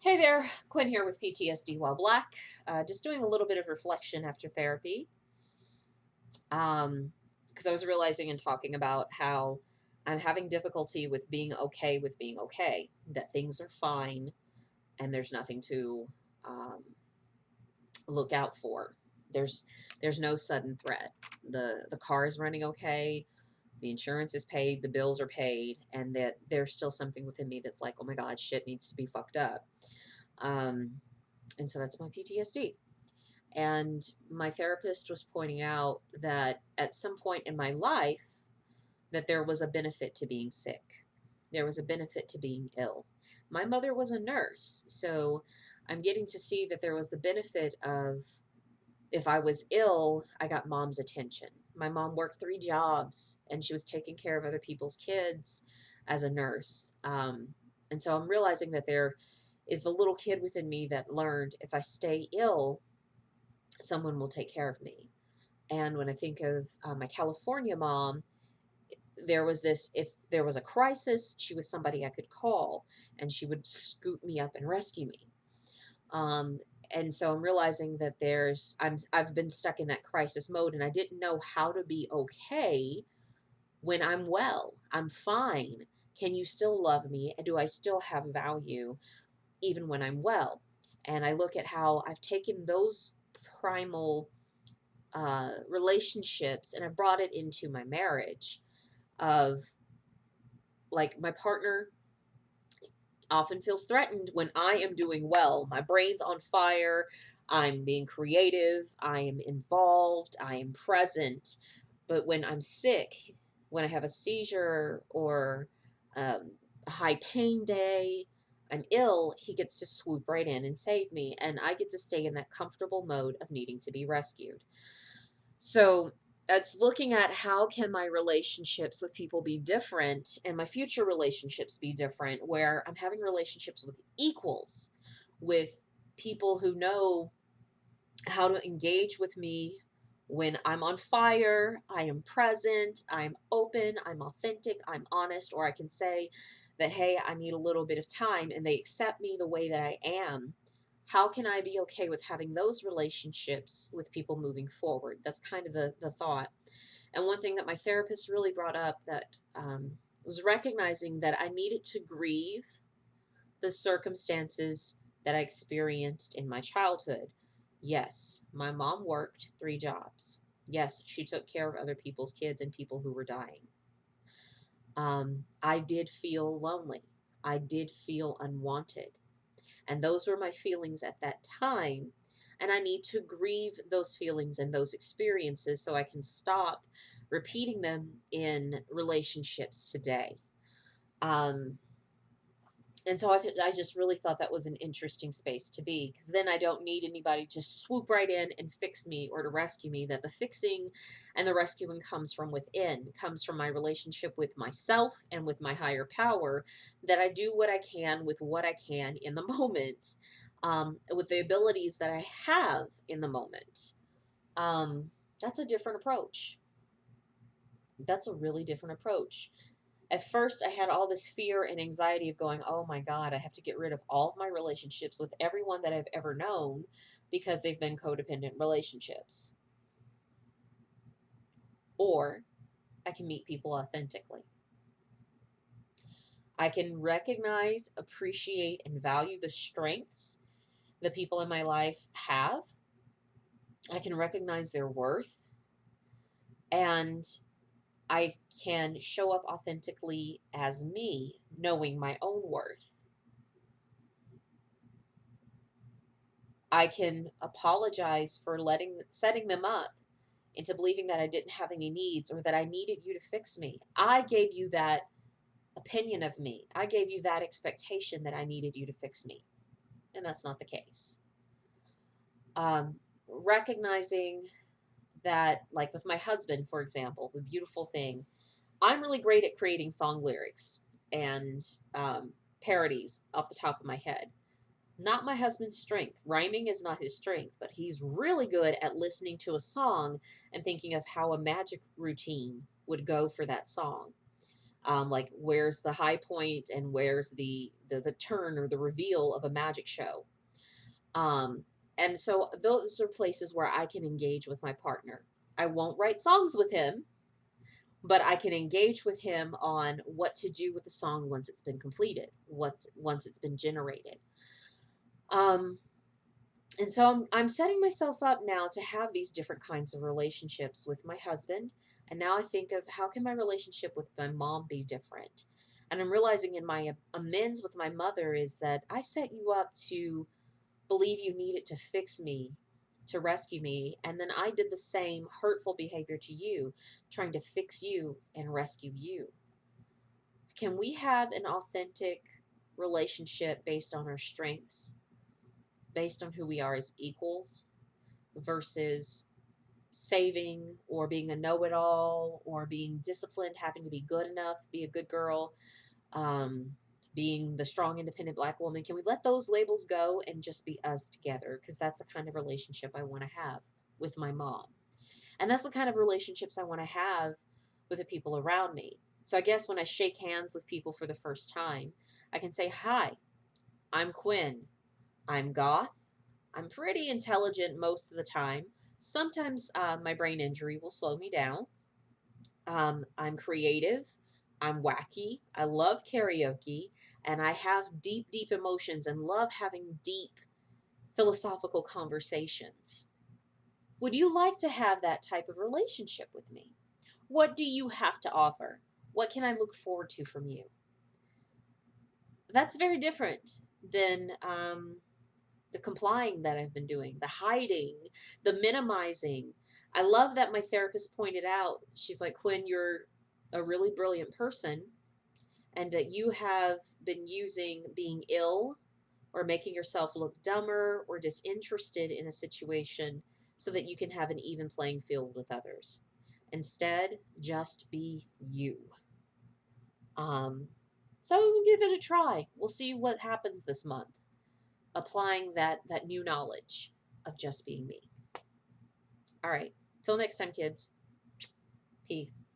Hey there, Quinn here with PTSD While Black. Just doing a little bit of reflection after therapy. Because I was realizing and talking about how I'm having difficulty with being okay, that things are fine and there's nothing to um, look out for. There's there's no sudden threat. The car is running okay, the insurance is paid, the bills are paid, and that there's still something within me that's like, oh my God, shit needs to be fucked up. Um, and so that's my PTSD. And my therapist was pointing out that at some point in my life that there was a benefit to being sick. There was a benefit to being ill. My mother was a nurse, so I'm getting to see that there was the benefit of if I was ill, I got mom's attention. My mom worked 3 jobs and she was taking care of other people's kids as a nurse. And so I'm realizing that there is the little kid within me that learned if I stay ill, someone will take care of me. And when I think of my California mom, there was this, if there was a crisis, she was somebody I could call and she would scoop me up and rescue me. Um, and so I'm realizing that I've been stuck in that crisis mode and I didn't know how to be okay when I'm well. I'm fine. Can you still love me? And do I still have value even when I'm well? And I look at how I've taken those primal relationships and I've brought it into my marriage of like my partner often feels threatened when I am doing well. My brain's on fire. I'm being creative. I am involved. I am present. But when I'm sick, when I have a seizure or a high pain day, I'm ill, he gets to swoop right in and save me. And I get to stay in that comfortable mode of needing to be rescued. So it's looking at how can my relationships with people be different and my future relationships be different where I'm having relationships with equals, with people who know how to engage with me when I'm on fire, I am present, I'm open, I'm authentic, I'm honest, or I can say that, hey, I need a little bit of time and they accept me the way that I am. How can I be okay with having those relationships with people moving forward? That's kind of the thought. And one thing that my therapist really brought up that was recognizing that I needed to grieve the circumstances that I experienced in my childhood. Yes, my mom worked 3 jobs. Yes, she took care of other people's kids and people who were dying. I did feel lonely. I did feel unwanted. And those were my feelings at that time. And I need to grieve those feelings and those experiences so I can stop repeating them in relationships today. Um, and so I just really thought that was an interesting space to be because then I don't need anybody to swoop right in and fix me or to rescue me. That the fixing and the rescuing comes from within, comes from my relationship with myself and with my higher power. That I do what I can with what I can in the moment, with the abilities that I have in the moment. Um, that's a different approach. That's a really different approach. At first, I had all this fear and anxiety of going, oh my God, I have to get rid of all of my relationships with everyone that I've ever known because they've been codependent relationships. Or I can meet people authentically. I can recognize, appreciate, and value the strengths the people in my life have. I can recognize their worth. And I can show up authentically as me, knowing my own worth. I can apologize for setting them up into believing that I didn't have any needs or that I needed you to fix me. I gave you that opinion of me. I gave you that expectation that I needed you to fix me. And that's not the case. Recognizing that, like with my husband, for example, the beautiful thing, I'm really great at creating song lyrics and parodies off the top of my head. Not my husband's strength. Rhyming is not his strength, but he's really good at listening to a song and thinking of how a magic routine would go for that song. Like where's the high point and where's the turn or the reveal of a magic show. Um, and so those are places where I can engage with my partner. I won't write songs with him, but I can engage with him on what to do with the song once it's been completed, once it's been generated. Um, and so I'm setting myself up now to have these different kinds of relationships with my husband. And now I think of how can my relationship with my mom be different? And I'm realizing in my amends with my mother is that I set you up to believe you needed to fix me, to rescue me, and then I did the same hurtful behavior to you, trying to fix you and rescue you. Can we have an authentic relationship based on our strengths, based on who we are as equals, versus saving or being a know-it-all or being disciplined, having to be good enough, be a good girl, um, being the strong, independent black woman? Can we let those labels go and just be us together? Because that's the kind of relationship I want to have with my mom. And that's the kind of relationships I want to have with the people around me. So I guess when I shake hands with people for the first time, I can say, "Hi, I'm Quinn. I'm goth. I'm pretty intelligent most of the time. Sometimes my brain injury will slow me down. I'm creative. I'm wacky. I love karaoke. And I have deep, deep emotions and love having deep philosophical conversations. Would you like to have that type of relationship with me? What do you have to offer? What can I look forward to from you?" That's very different than the complying that I've been doing, the hiding, the minimizing. I love that my therapist pointed out, she's like, "Quinn, you're a really brilliant person, and that you have been using being ill or making yourself look dumber or disinterested in a situation so that you can have an even playing field with others. Instead, just be you." Um, so we'll give it a try. We'll see what happens this month, applying that new knowledge of just being me. All right. Till next time, kids. Peace.